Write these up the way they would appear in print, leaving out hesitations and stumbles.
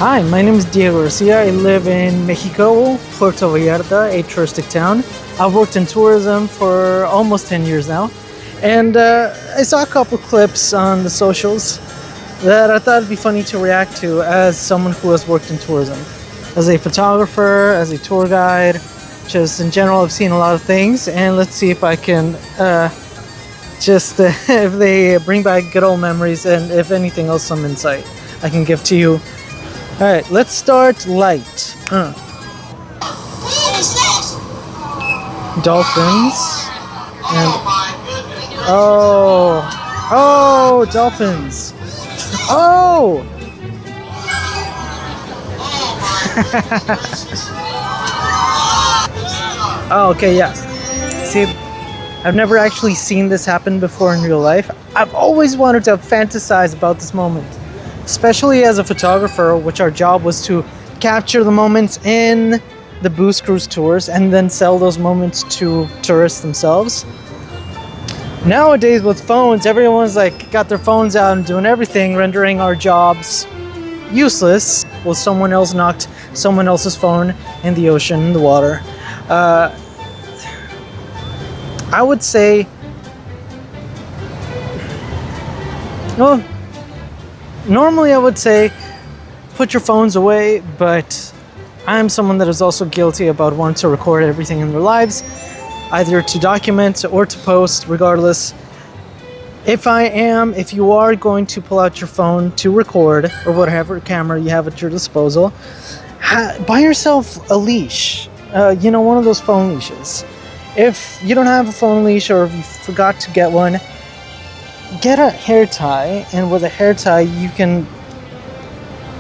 Hi, my name is Diego Garcia. I live in Mexico, Puerto Vallarta, a touristic town. I've worked in tourism for almost 10 years now. And I saw a couple clips on the socials that I thought it'd be funny to react to as someone who has worked in tourism. As a photographer, as a tour guide, just in general, I've seen a lot of things. And let's see if I can if they bring back good old memories and if anything else, some insight I can give to you. All right, let's start light. Dolphins. And oh, dolphins. Oh. Oh, okay, yeah. See, I've never actually seen this happen before in real life. I've always wanted to fantasize about this moment, especially as a photographer, which our job was to capture the moments in the Booze Cruise tours and then sell those moments to tourists themselves. Nowadays with phones, everyone's like got their phones out and doing everything, rendering our jobs useless. Well, someone else knocked someone else's phone in the ocean, in the water. I would say, well, normally I would say put your phones away, but I'm someone that is also guilty about wanting to record everything in their lives, either to document or to post, regardless. If you are going to pull out your phone to record or whatever camera you have at your disposal, buy yourself a leash, one of those phone leashes. If you don't have a phone leash or if you forgot to get one, get a hair tie, and with a hair tie you can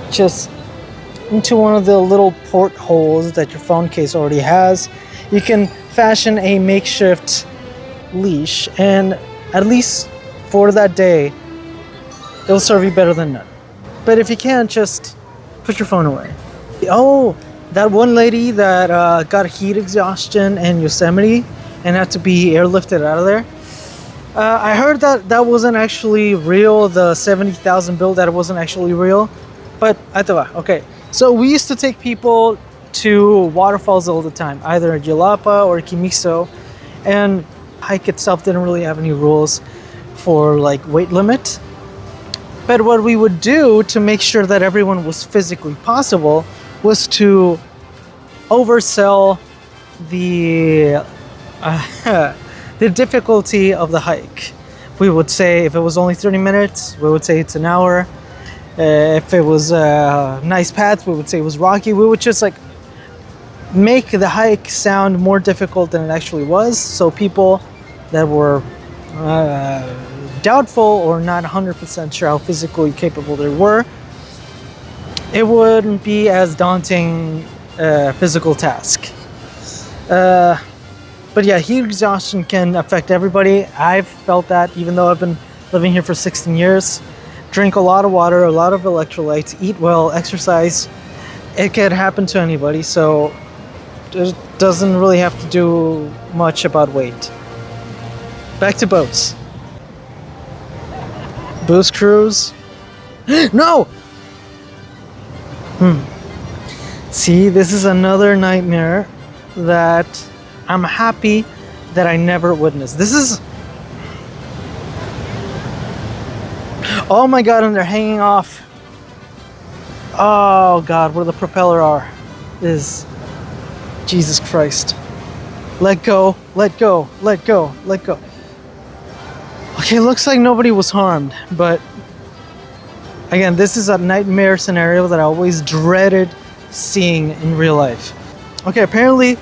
just into one of the little portholes that your phone case already has, you can fashion a makeshift leash, and at least for that day it'll serve you better than none. But if you can't, just put your phone away. Oh, that one lady that got heat exhaustion in Yosemite and had to be airlifted out of there. I heard that wasn't actually real, the 70,000 bill, that it wasn't actually real. But I thought, okay. So we used to take people to waterfalls all the time, either at Jalapa or Quimiso. And hike itself didn't really have any rules for like weight limit. But what we would do to make sure that everyone was physically possible was to oversell the difficulty of the hike. We would say if it was only 30 minutes, we would say it's an hour. If it was a nice path, we would say it was rocky. We would just like make the hike sound more difficult than it actually was, so people that were doubtful or not 100% sure how physically capable they were, it wouldn't be as daunting physical task. But yeah, heat exhaustion can affect everybody. I've felt that, even though I've been living here for 16 years. Drink a lot of water, a lot of electrolytes, eat well, exercise. It could happen to anybody, so it doesn't really have to do much about weight. Back to boats. Booze Cruise. No! See, this is another nightmare that I'm happy that I never witnessed. This is... Oh my god, and they're hanging off. Oh god, where the propeller are is... Jesus Christ. Let go, let go, let go, let go. Okay, looks like nobody was harmed, but again, this is a nightmare scenario that I always dreaded seeing in real life. Okay, apparently,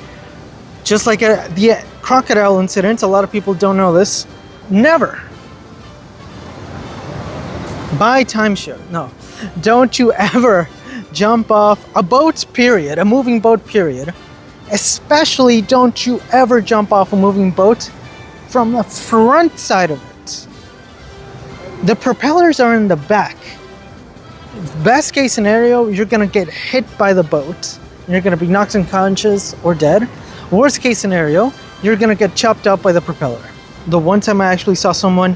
just like the crocodile incident, a lot of people don't know this. Never buy timeshare. No, don't you ever jump off a boat, period, a moving boat, period. Especially don't you ever jump off a moving boat from the front side of it. The propellers are in the back. Best case scenario, you're gonna get hit by the boat and you're gonna be knocked unconscious or dead. Worst case scenario, you're gonna get chopped up by the propeller. The one time I actually saw someone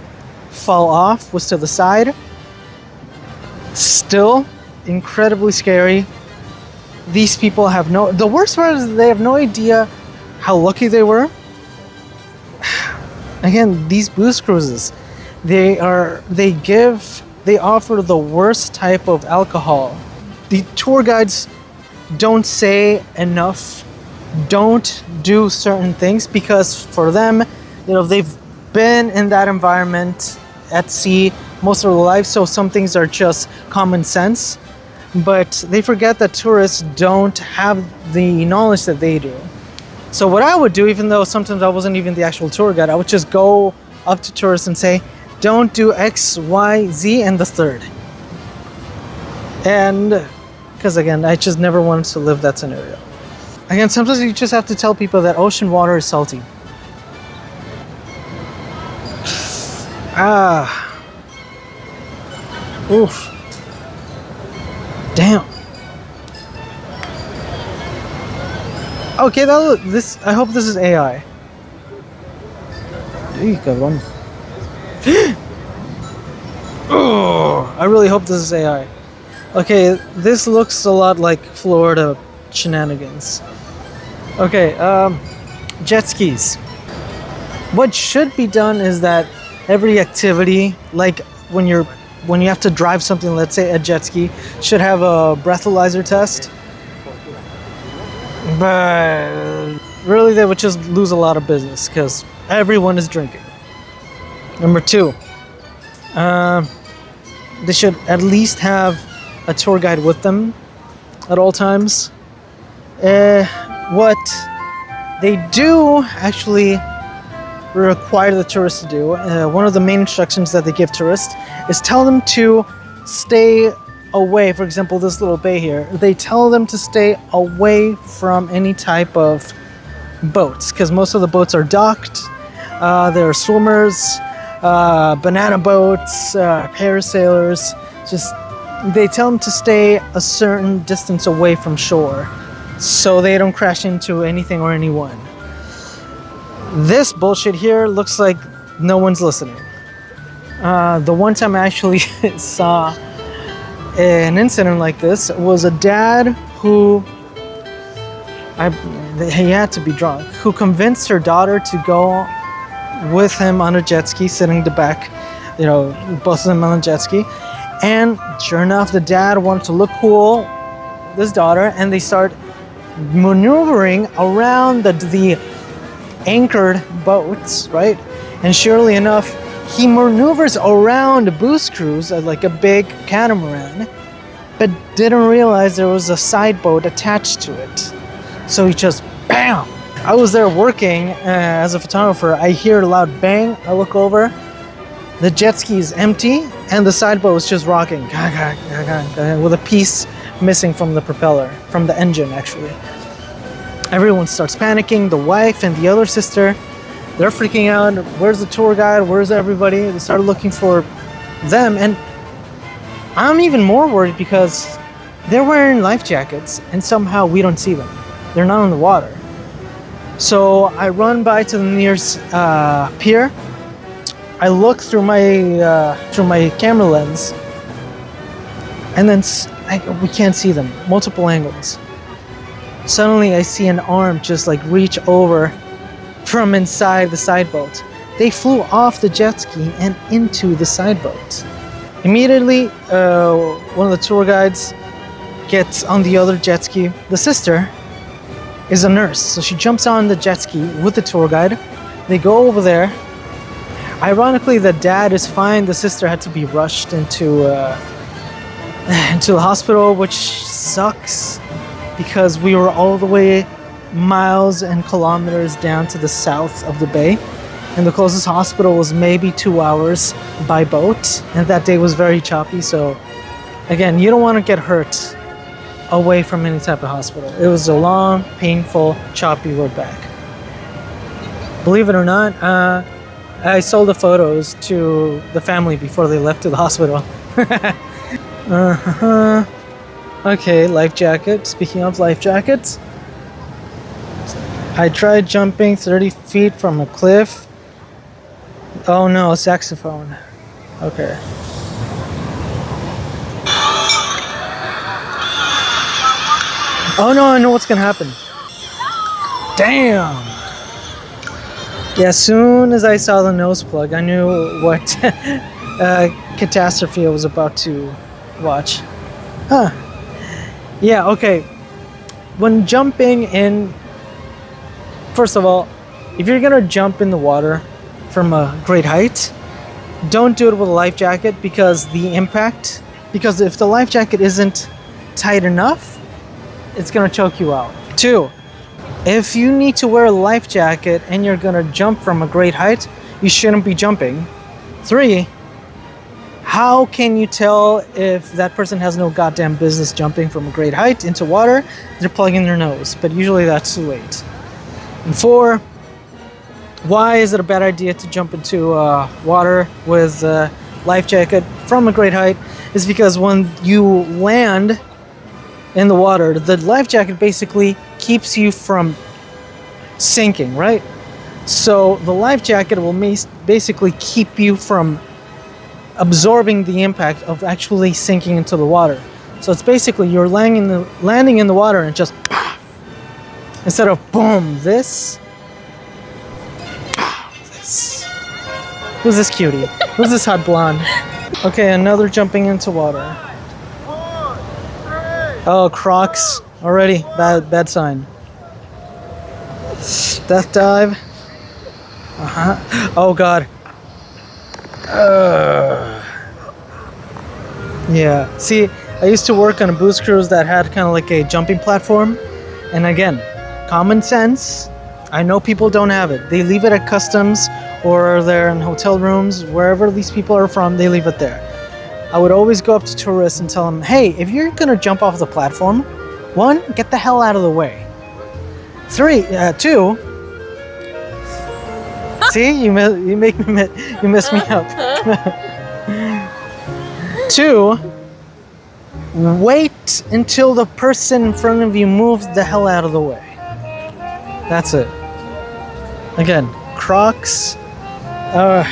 fall off was to the side. Still, incredibly scary. These people have the worst part is they have no idea how lucky they were. Again, these booze cruises, they offer the worst type of alcohol. The tour guides don't say enough, don't do certain things, because for them, they've been in that environment at sea most of their life, so some things are just common sense. But they forget that tourists don't have the knowledge that they do. So what I would do, even though sometimes I wasn't even the actual tour guide, I would just go up to tourists and say, don't do X, Y, Z, and the third. And because again, I just never wanted to live that scenario. Again, sometimes you just have to tell people that ocean water is salty. Oof. Damn. Okay, I hope this is AI. Oh, I really hope this is AI. Okay, this looks a lot like Florida shenanigans. Okay, jet skis. What should be done is that every activity, like when you have to drive something, let's say a jet ski, should have a breathalyzer test. But really, they would just lose a lot of business because everyone is drinking. Number 2, they should at least have a tour guide with them at all times. What they do actually require the tourists to do, one of the main instructions that they give tourists is tell them to stay away. For example, this little bay here, they tell them to stay away from any type of boats because most of the boats are docked. There are swimmers, banana boats, parasailers. Just they tell them to stay a certain distance away from shore so they don't crash into anything or anyone. This bullshit here looks like no one's listening. The one time I actually saw an incident like this was a dad who, he had to be drunk, who convinced her daughter to go with him on a jet ski, sitting in the back, both of them on a jet ski. And sure enough, the dad wanted to look cool, this daughter, and they start maneuvering around the anchored boats, right? And surely enough, he maneuvers around a booze cruise like a big catamaran, but didn't realize there was a side boat attached to it. So he just bam! I was there working as a photographer. I hear a loud bang. I look over. The jet ski is empty and the side boat is just rocking with a piece missing from the propeller, from the engine actually. Everyone starts panicking. The wife and the other sister, they're freaking out. Where's the tour guide? Where's everybody? They started looking for them, and I'm even more worried because they're wearing life jackets and somehow we don't see them. They're not on the water. So I run by to the nearest pier. I look through my camera lens, and then we can't see them. Multiple angles. Suddenly I see an arm just like reach over from inside the side boat. They flew off the jet ski and into the side boat. Immediately, one of the tour guides gets on the other jet ski. The sister is a nurse, so she jumps on the jet ski with the tour guide. They go over there. Ironically, the dad is fine. The sister had to be rushed into the hospital, which sucks because we were all the way miles and kilometers down to the south of the bay, and the closest hospital was maybe 2 hours by boat, and that day was very choppy. So again, you don't want to get hurt away from any type of hospital. It was a long, painful, choppy road back. Believe it or not, I sold the photos to the family before they left to the hospital. Okay, life jacket. Speaking of life jackets, I tried jumping 30 feet from a cliff. Oh no, saxophone. Okay. Oh no, I know what's gonna happen. Damn. Yeah, as soon as I saw the nose plug, I knew what catastrophe I was about to watch. Huh. Yeah, okay. When jumping in, first of all, if you're gonna jump in the water from a great height, don't do it with a life jacket because the impact, because if the life jacket isn't tight enough, it's gonna choke you out. 2, if you need to wear a life jacket and you're gonna jump from a great height, you shouldn't be jumping. 3, how can you tell if that person has no goddamn business jumping from a great height into water? They're plugging their nose, but usually that's too late. And 4, why is it a bad idea to jump into water with a life jacket from a great height? Is because when you land in the water, the life jacket basically keeps you from sinking, right? So the life jacket will basically keep you from absorbing the impact of actually sinking into the water. So it's basically you're landing in the water and just instead of boom, this. Who's this cutie? Who's this hot blonde? Okay, another jumping into water. Oh, Crocs. Already, bad sign. Death dive. Oh God. Yeah. See, I used to work on a booze cruise that had kind of like a jumping platform, and again, common sense. I know people don't have it. They leave it at customs or they're in hotel rooms, wherever these people are from, they leave it there. I would always go up to tourists and tell them, hey, if you're gonna jump off the platform, 1, get the hell out of the way. 2, see, you mess me up. 2, wait until the person in front of you moves the hell out of the way. That's it. Again, Crocs, I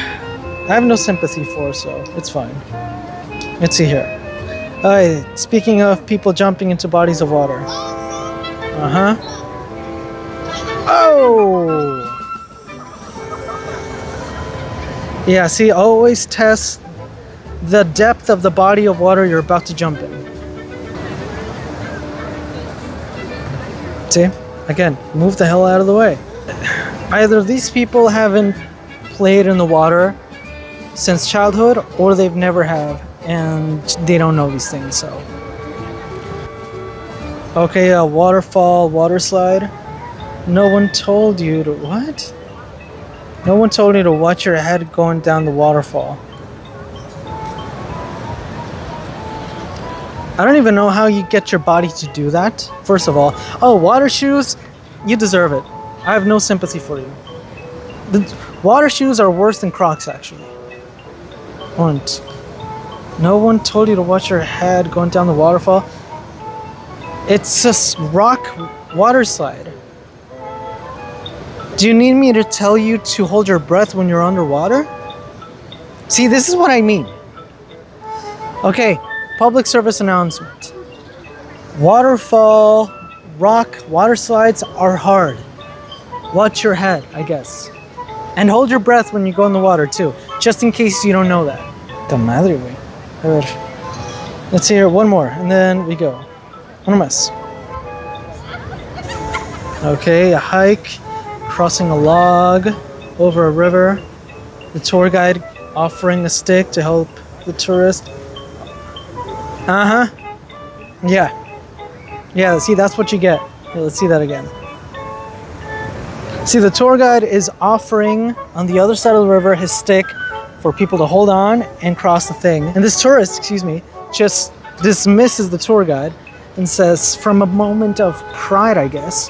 have no sympathy for, so it's fine. Let's see here. Alright, speaking of people jumping into bodies of water. Oh! Yeah, see, always test the depth of the body of water you're about to jump in. See? Again, move the hell out of the way. Either these people haven't played in the water since childhood, or they've never have, and they don't know these things, so. Okay, a waterfall, water slide. No one told you to, what? No one told you to watch your head going down the waterfall. I don't even know how you get your body to do that, first of all. Oh, water shoes, you deserve it. I have no sympathy for you. The water shoes are worse than Crocs, actually. No one told you to watch your head going down the waterfall. It's a rock water slide. Do you need me to tell you to hold your breath when you're underwater? See, this is what I mean. Okay, public service announcement. Waterfall, rock, water slides are hard. Watch your head, I guess. And hold your breath when you go in the water too, just in case you don't know that. The madre, güey. A ver. Let's see here, one more, and then we go. One más. Okay, a hike, crossing a log over a river. The tour guide offering a stick to help the tourist. Yeah, see, that's what you get. Here, let's see that again. See, the tour guide is offering on the other side of the river his stick for people to hold on and cross the thing. And this tourist, just dismisses the tour guide and says, from a moment of pride, I guess.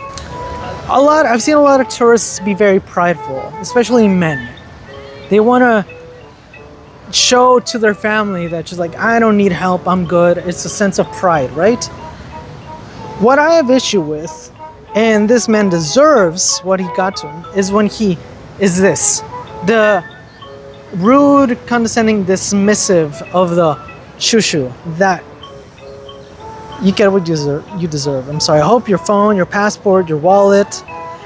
I've seen a lot of tourists be very prideful, especially men. They want to show to their family that just like, I don't need help, I'm good. It's a sense of pride, right? What I have issue with, and this man deserves what he got to him, is when he is this. The rude, condescending, dismissive of the shushu. you get what you deserve. I'm sorry. I hope your phone, your passport, your wallet,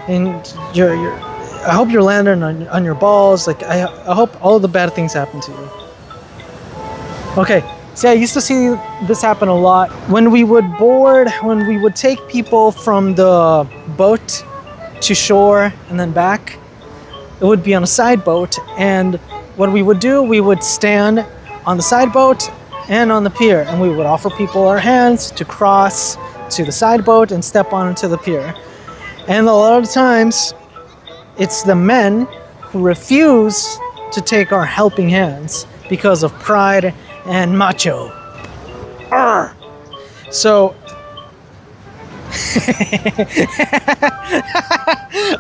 and your I hope you're landing on your balls. Like I hope all the bad things happen to you. Okay. So I used to see this happen a lot when we would take people from the boat to shore and then back. It would be on a side boat, and what we would do, we would stand on the side boat and on the pier, and we would offer people our hands to cross to the side boat and step onto the pier. And a lot of times, it's the men who refuse to take our helping hands because of pride and macho. Arr! So,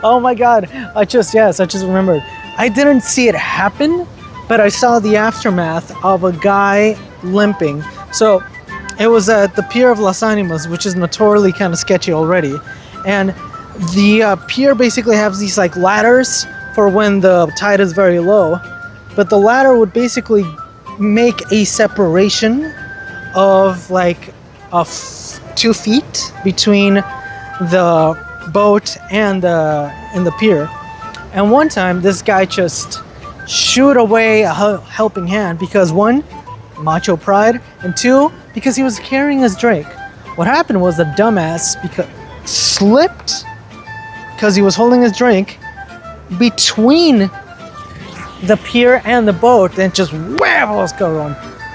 oh my God! I just remembered. I didn't see it happen, but I saw the aftermath of a guy limping. So, it was at the pier of Las Animas, which is notoriously kind of sketchy already, and the pier basically has these like ladders for when the tide is very low, but the ladder would basically make a separation of like 2 feet between the boat and the pier. And one time this guy just shooed away a helping hand because 1, macho pride, and 2, because he was carrying his drink. What happened was the dumbass slipped because he was holding his drink between the pier and the boat, and just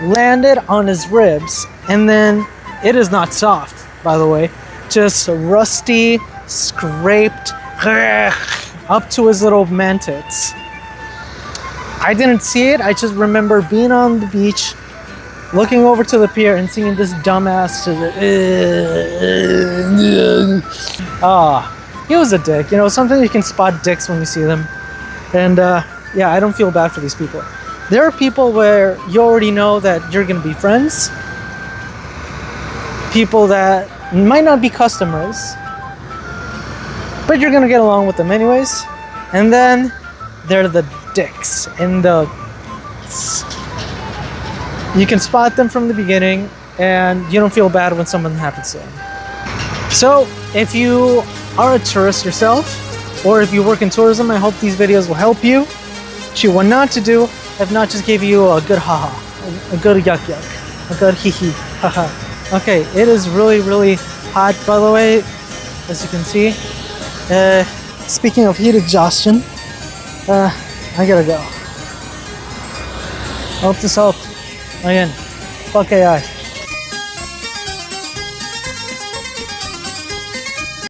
landed on his ribs. And then it is not soft, by the way, just rusty, scraped up to his little man-tits. I didn't see it. I just remember being on the beach, looking over to the pier and seeing this dumbass he was a dick. You know, sometimes you can spot dicks when you see them. And yeah, I don't feel bad for these people. There are people where you already know that you're gonna be friends. People that might not be customers, but you're gonna get along with them anyways. And then they're the dicks. And you can spot them from the beginning, and you don't feel bad when something happens to them. So if you are a tourist yourself, or if you work in tourism, I hope these videos will help you. Show you what not to do, if not just give you a good haha, a good yuck yuck, a good hee hee, haha. Okay, it is really, really hot, by the way, as you can see. Speaking of heat exhaustion, I gotta go. Hope this helped. Again, fuck AI.